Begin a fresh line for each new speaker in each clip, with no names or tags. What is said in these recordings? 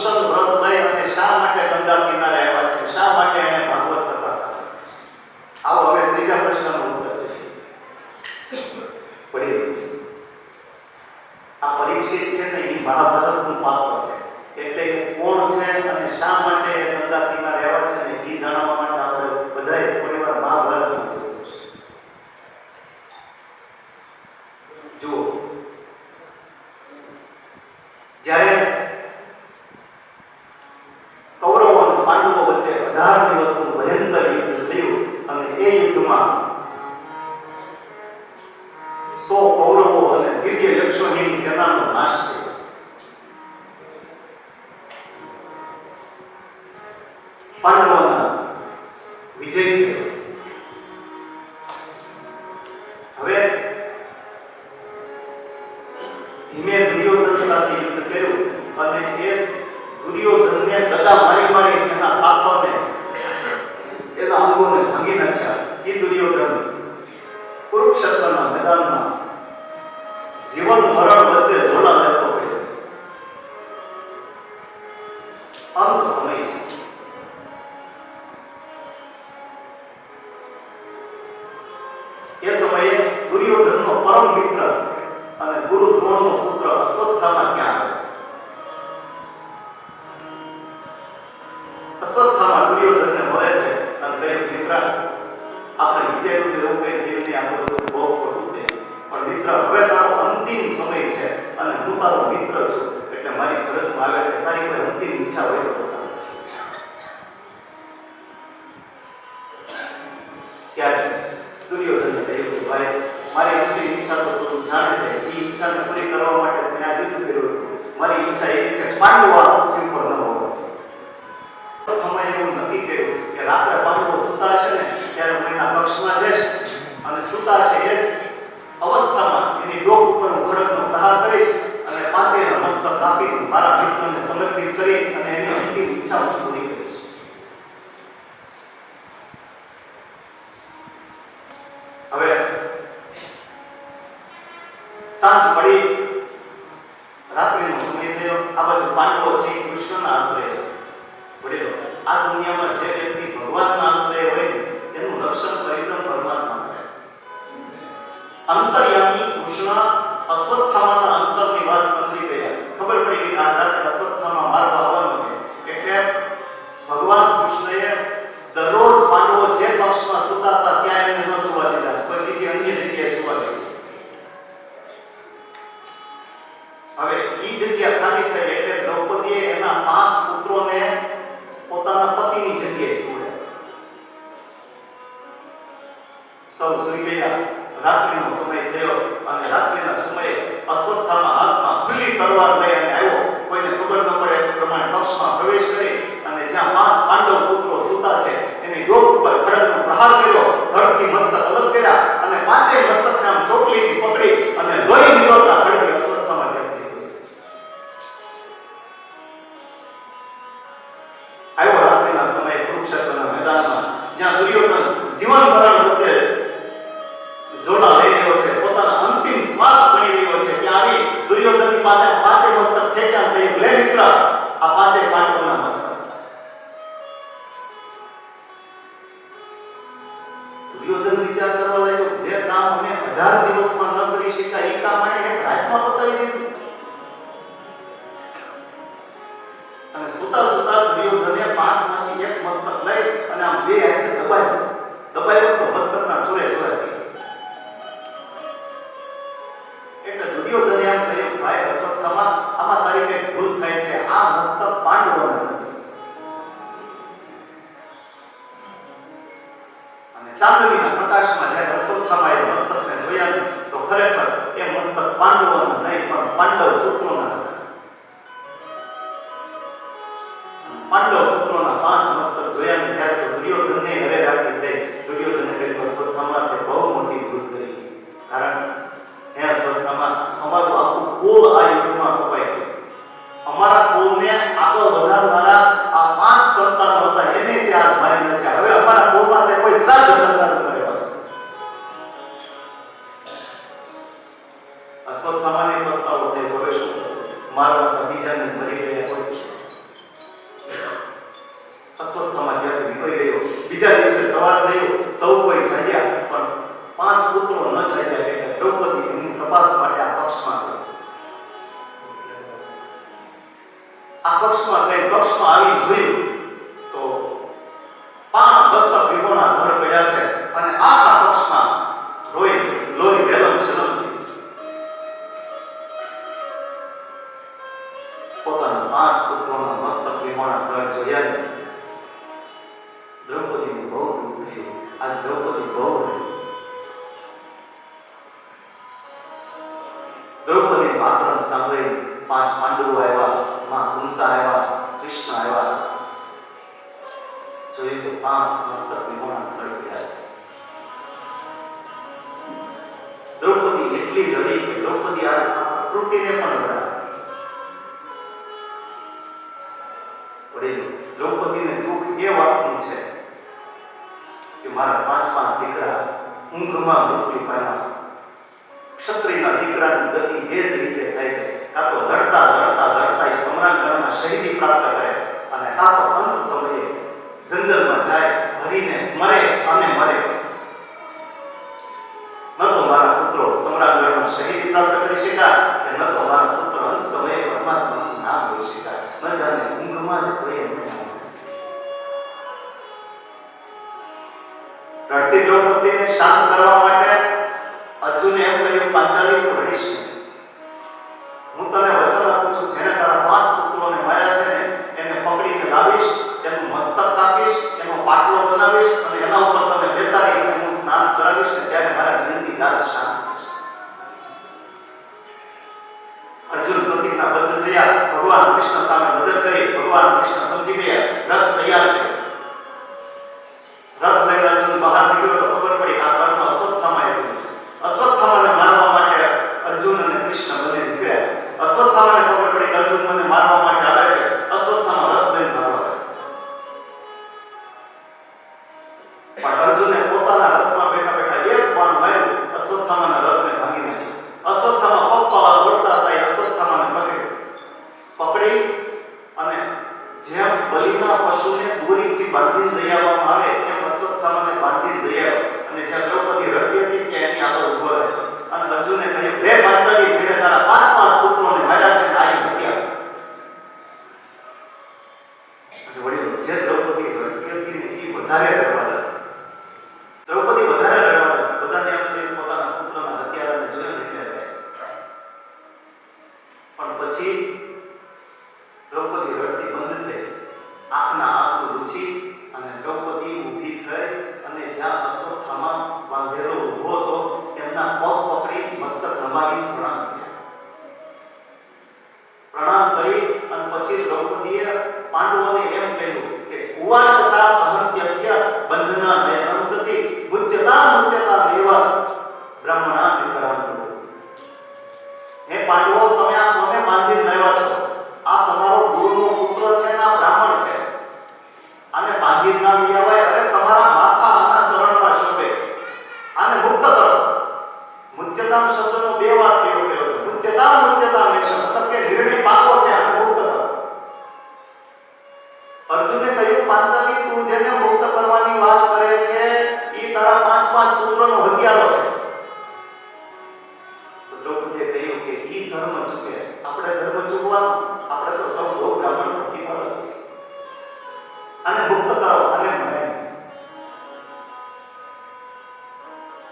કુશલ વ્રત લઈ અને શા માટે ગંગા કિનારે આવ્યા છે, શા માટે એને ભાગવત કથા સાથે. આવો હવે ત્રીજા પ્રશ્નનો ઉત્તર પડી. આ પરીક્ષિત છે ને એ મહાભારતનું પાત્ર છે, એટલે કોણ છે અને શા માટે ગંગા કિનારે આવ્યા છે ને એ જાણવા માટે આપણે બધાએ થોડી વાર મહાભારતમાં જવું છે. જુઓ, જ્યારે કૌરવો અને પાંડવો વચ્ચે 18 દિવસનું ભયંકર યુદ્ધ થયું અને એ યુદ્ધમાં 100 કૌરવો અને દિવ્ય યક્ષોની સેનાનો નાશ થયો. પાંડવોના વિજય થયો. હવે ધીમે દુર્યોધન સાથે યુદ્ધ કર્યું અને એ દુર્યોધનને ગદા મારી એના સાથોને એના અંગોને ભાંગી નાખ્યા. એ દુર્યોધન કુરુક્ષેત્રના મેદાનમાં જીવન મરણ વચ્ચે ઝોલા લેતો હોય. અંત સમય છે. એ સમયે દુર્યોધનનો પરમ મિત્ર અને ગુરુ દ્રોણનો પુત્ર અશ્વત્થામા ક્યાં આવે છે? અશ્વત્થામા દુર્યોધનને મળે છે અને કહે, મિત્ર, આપણે વિચાર્યું એવું કઈ થયું નહીં, આ બધું બહુ ખોટું થયું, પણ મિત્ર, હવે તારો અંતિમ સમય છે અને હું તારો મિત્ર છું, એટલે મારી ફરજમાં આવે છે, તારી કોઈ અંતિમ ઈચ્છા હોય તો બતાવ. ત્યારે દુર્યોધને કહ્યું, ભાઈ, મારી અંતિમ ઈચ્છા તો તું જાણે છે, એ ઈચ્છાને પૂરી કરવા માટે મેં આ યુદ્ધ કર્યું. મારી ઈચ્છા એ છે પાંડવો આ પૃથ્વી પર ન હોવો. સમય એવું નક્કી કર્યું કે રાત્રે પાંડવો સૂતા છે ને ત્યારે હું એના કક્ષમાં જઈશ અને સૂતા છે એ અવસ્થામાં એની ડોક ઉપર હું ખડગનો પ્રહાર કરીશ અને પાંચેયના મસ્તક કાપી મારા મિત્રને સમર્પિત કરી અને એની અંતિમ ઈચ્છા પૂરી કરીશ. હવે સાંજ પડી, રાત્રિનો સમય થયો. આ બાજુ પાંડવો છે એ કૃષ્ણના આશ્રય છે. વડીલો, આ દુનિયામાં જે વ્યક્તિ ભગવાનના આશ્રય હોય એનું રક્ષણ પરિક્રમ પરમાત્મા કરે. અંતર્યામી કૃષ્ણ અશ્વત્થામાના અંતરની વાત સમજી ગયા. ખબર પડી કે આ રાતે અશ્વત્થામા મારવા આવવાનો છે, એટલે ભગવાન કૃષ્ણએ દરરોજ પાંડવો જે પક્ષમાં સૂતા હતા ત્યાં એમને ન સુવા દીધા, કોઈ બીજી અન્ય જગ્યાએ સુવા દીધા. હવે ઈ જગ્યા ખાલી થઈ એટલે દ્રૌપદીએ એના 5 પુત્રોને પોતાના પતિની જગ્યાએ સુવડાવ્યા. સૌ સૂઈ ગયા. રાત્રિનો સમય થયો અને રાત્રિના સમયે અશ્વત્થામા હાથમાં ખુલ્લી તલવાર લઈ અને આવ્યો. કોઈને ખબર ન પડે એ પ્રમાણે પક્ષમાં પ્રવેશ કરી અને જ્યાં 5 પાંડવ પુત્રો સૂતા છે એની ડોક ઉપર ખડગનો પ્રહાર કર્યો. ધડથી મસ્તક અલગ કર્યા અને પાંચેય મસ્તકને આમ ચોકલીથી પકડી અને લોહી નીકળતા ખડગે અશ્વત્થામા આવ્યો. રાત્રિના સમયે કુરુક્ષેત્રના મેદાનમાં જ્યાં દુર્યોધન જીવન મરણ વચ્ચે ઝોલા લઈ રહ્યો છે, પોતાના અંતિમ શ્વાસ ભણી રહ્યો છે, ત્યાં આવી દુર્યોધનની પાસે પાંચેય મસ્તક ખેંચ્યા અને કહ્યું, લે મિત્ર, આ પાંચેય પાંડવોના મસ્તક. દુર્યોધન વિચાર કરવા લાગ્યો, જે કામ અમે 18 દિવસમાં ન કરી શક્યા એ કામ આને એક રાતમાં પતાવી દીધું. અને સુતા સુતા દુર્યોધને 5માંથી એક મસ્તક લઈ અને આમ બે હાથે દબાવ્યો તો મસ્તકના ચોરે ચોરે થઈ. એટલે દુર્યોધને એમ કહ્યું, ભાઈ અશ્વત્થામા, આમાં તારી કઈ ભૂલ થાય છે, આ મસ્તક પાંડવોના નથી. અને ચાંદનીના પ્રકાશમાં જ્યારે અશ્વત્થામાએ મસ્તકને જોયા તો ખરેખર એ મસ્તક પાંડવોના નહીં પણ પાંડવ પુત્રોના હતા. પાંડવ પુત્રોના 5 મસ્તક જોયા ને ત્યારે તો દુર્યોધનને હરે રાખી થઈ. દુર્યોધને કહ્યું, અશ્વત્થામા, તે બહુ મોટી ભૂલ કરી. કારણ હે અશ્વત્થામા, અમારું આખું કુળ આ યુદ્ધમાં કપાઈ ગયું. અમારા કુળને આગળ વધારનારા આ 5 સંતાનો હતા એને ત્યાં મારી નાખ્યા. હવે અમારા કુળમાં તે કોઈ શ્રાદ્ધ કરતા નથી. અશ્વત્થામાને પસ્તાવો થયો, હવે શું મારવા બીજાને મરી ગયા હોય. સૌ કોઈ જાગ્યા, પણ 5 પુત્રો ન જાગ્યા એટલે દ્રૌપદી એમની તપાસ માટે આ પક્ષમાં ગઈ. આ પક્ષમાં આવી જોયું તો 5 મસ્તક વિહોણા ધડ પડ્યા છે અને આખા પક્ષમાં લોહી વેલમ છલમ થઈ. પોતાના 5 પુત્રોના મસ્તક વિહોણા ધડ જોયા ને દ્રૌપદીને બહુ દુઃખ થયું. આજ દ્રૌપદી બહુ રડી. દ્રૌપદી આક્રમણ સાંભળી 5 પાંડવો આવ્યા, માં કુંતા આવ્યા, કૃષ્ણ આવ્યા. જોયું તો 5 મસ્તક વિહોણા ધડ પડ્યા છે. દ્રૌપદી એટલી રડી કે દ્રૌપદી આ પ્રકૃતિને પણ રડાવી. દ્રૌપદીને દુઃખ એ વાતનું છે કે મારા 5 દીકરા ઊંઘમાં મૃત્યુ પામ્યા. ક્ષત્રિયના દીકરાની ગતિ એ જ રીતે થાય છે, કાં તો લડતા એ સમ્રાટગણમાં શહીદી પ્રાપ્ત કરે અને કાં તો અંત સમયે જંગલમાં જાય, હરીને સ્મરે અને મરે. ન તો મારા પુત્રો સમ્રાટગણમાં શહીદી પ્રાપ્ત કરી શક્યા કે ન તો મારા પુત્રો અંત સમયે પરમાત્માનું નામ લઈ શક્યા. ન જાણે ઊંઘમાં જ કોઈ એમને રડતી દ્રૌપદીને શાંત કરવા માટે અર્જુને એમ કહ્યું, પાંચાલી તું રડીશ નહીં. હું તને વચન આપું છું, જેને તારા 5 પુત્રોને માર્યા છે ને એને પકડીને લાવીશ, એનું મસ્તક કાપીશ, એનો પાટલો બનાવીશ અને એના ઉપર તને બેસાડી અને હું સ્નાન કરાવીશ ને ત્યારે મારા દિલની દાદ શાંત થશે. અર્જુન પ્રતિજ્ઞાબદ્ધ થયા. ભગવાન કૃષ્ણ સામે નજર કરી. ભગવાન કૃષ્ણ સમજી ગયા. રથ તૈયાર થયો. રથ લઈને અર્જુન બહાર નીકળ્યો તો ખબર પડી આ કર્મ અશ્વત્થામા આવ્યું છે. અશ્વત્થામાને મારવા માટે અર્જુન અને કૃષ્ણ બંને નીકળ્યા. અશ્વત્થામાને ખબર પડી કે અર્જુન મને મારવા માટે આવે છે. અશ્વત્થામા રથ લઈને મારવા આવ્યો. પણ અર્જુને પોતાના રથમાં બેઠા એક બાણ માર્યું, અશ્વત્થામાના રથને ભાંગી નાખ્યો. અશ્વત્થામા પગપાળા દોડતા હતા. અશ્વત્થામાને પકડી અને જેમ બલિના પશુને દોરીથી બાંધીને લઈ આવવામાં આવે એમ અશ્વત્થામાને બાંધીને લઈ આવ્યો અને જ્યાં દ્રૌપદી રડતી હતી ત્યાં એની આગળ ઊભો રહ્યો અને અર્જુને કહ્યું, હે પાંચાલી, જેને તારા 5 પુત્રોને માર્યા છે આ હત્યા. અને વળી જે દ્રૌપદી રડતી હતી ને એ વધારે રડવા લાગી. દ્રૌપદી વધારે રડવા લાગી. બધાને એમ થયું પોતાના પુત્રના હત્યારાને જોઈને એટલે પણ પછી દ્રૌપદી રડતી બંધ થઈ. આંખના આંસુ લૂછી અને દ્રૌપદી ઊભી થઈ અને જ્યાં અશ્વત્થામા બાંધેલો ઊભો હતો તેમના પગ પકડી મસ્તક નમાવી પ્રણામ કરી અને પછી દ્રૌપદીએ પાંડવોને એમ કહ્યું કે ઉવાચ સા સહંત્યસ્ય બંધના નયનંચતિ મુચ્યતા એવ બ્રાહ્મણા વિતરણ. હે પાંડવો, તમે આ કોને બાંધીને લાવ્યા છો? આ તમારો ગુરુનો પુત્ર છે ને આ બ્રાહ્મણ છે. આને બાંધી ના લેવાય. અરે તમારા માથા આના ચરણમાં શોભે. આને મુક્ત કરો. મુચ્યતામ શબ્દનો 2 વાર પ્રયોગ કર્યો છે. મુચ્યતામ એ શબ્દ કે નિર્ણય પાકો છે. આને મુક્ત કરો. અર્જુને કહ્યું, પાંચાલી, તું જેને મુક્ત કરવાની વાત કરે છે એ તારા 5 પુત્રોનો હત્યારો છે. દ્રૌપદીએ કહ્યું કે ઈ ધર્મ ચૂકે, આપણે ધર્મ ચૂકવાનો, આપણે તો સૌ ગૌ બ્રાહ્મણ પ્રતિપાલક છે. આને મુક્ત કરો અને મરાય.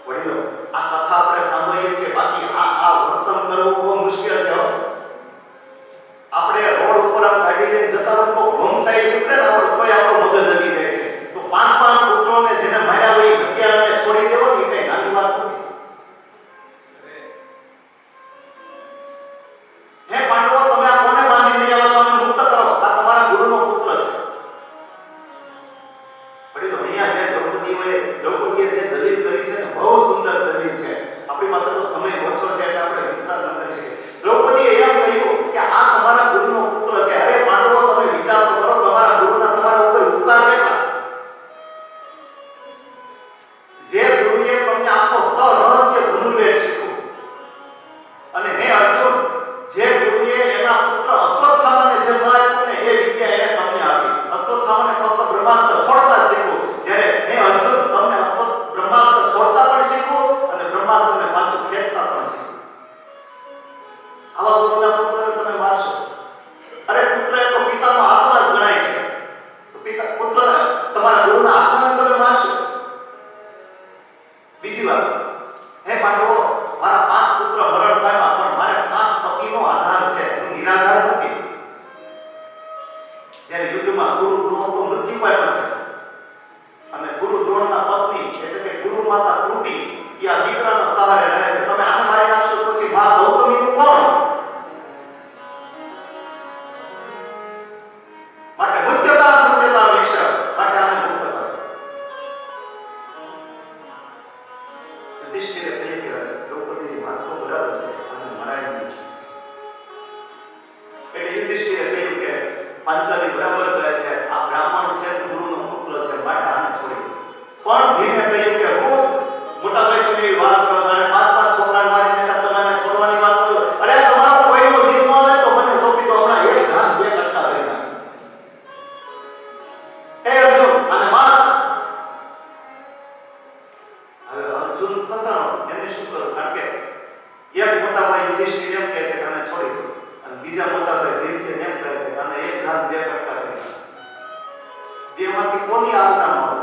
વડીલો, આ કથા આપણે સાંભળીએ છીએ, બાકી આ વર્તન કરવું બહુ મુશ્કેલ છે. આપણે રોડ ઉપર આમ ગાડી લઈને જતા હોય તો રોંગ સાઈડ નીકળે ને આપણે કોઈ આપણો મગજ હલી જાય છે. તો 5 પુત્રોને જેને માર્યા હોય હત્યારાને છોડી દેવો એ કઈ નાની વાત નથી. જ્યારે યુદ્ધમાં ગુરુ દ્રોણ તો મૃત્યુ પામ્યા છે અને ગુરુ દ્રોણના પત્ની એટલે કે ગુરુ માતા કુંતી એ આ દીકરાના સહારે રહે છે. તમે આને મારી નાખશો પછી મા ગૌતમીનું કોણ? માટે મુચ્યતા વિક્ષ માટે આને મુક્ત કરો. યુધિષ્ઠિરે કહ્યું કે દ્રૌપદીની વાત તો બરાબર છે અને મરાય નહીં. એટલે યુધિષ્ઠિરે કહ્યું કે પાંચાલી બરાબર કહે છે, આ બ્રાહ્મણ છે ગુરુનો પુત્ર છે માટે આને છોડી દો. પણ ભીમે કહ્યું કે હું મોટા ભાઈ તમે એવી વાત કરો અને પાંચ છોકરાને મારી નાખ્યા, તમે એને છોડવાની વાત કરો. અરે તમારો કોઈનો જીવ ન લે તો મને સોંપી દો, હમણાં એક ઘાત બે કટકા કરી નાખ. એ અર્જુન અને માર. હવે અર્જુન ફસાણો એને શું કરું? કારણ કે એક મોટા ભાઈ યુધિષ્ઠિર એમ કહે છે કે આને છોડી દો અને બીજા મોટા ભાઈ ભીમસેન એમ કહે છે કે આને એક ઘાત બે કટકા કરી નાખ. બેમાંથી કોની આજ્ઞા મળે?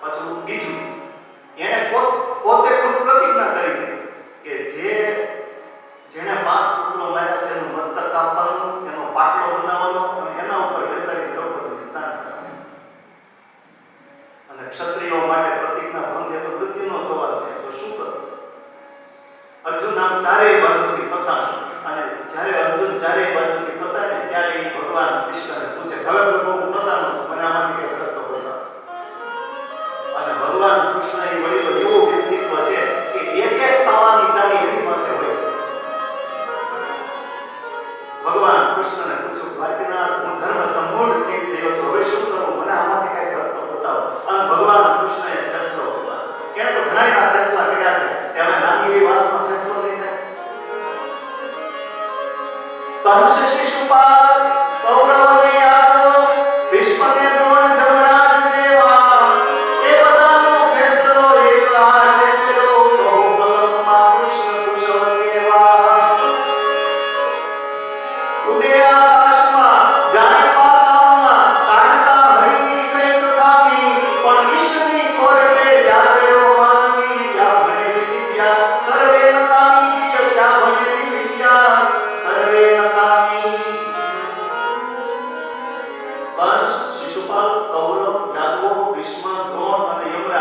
પછી બીજું એને પોતે ખુદ પ્રતિજ્ઞા કરી છે કે જેને 5 પુત્રો માર્યા છે એનું મસ્તક કાપવાનું, એનો પાટલો બનાવવાનો અને એના ઉપર બેસાડી દ્રૌપદીને સ્નાન કરાવવાનું. અને ક્ષત્રિયો માટે પ્રતિજ્ઞા ભંગ એ તો મૃત્યુનો સવાલ છે. તો શું કરવું? અર્જુન આમ ચારેય બાજુથી ફસાય અને જ્યારે અર્જુન ચારેય બાજુથી ફસાય ને ત્યારે એ ભગવાન કૃષ્ણને પૂછે, હવે પ્રભુ હું ફસાણો છું, મને આમાંથી એક રસ્તો બતાવો. અને ભગવાન કૃષ્ણ એ વળી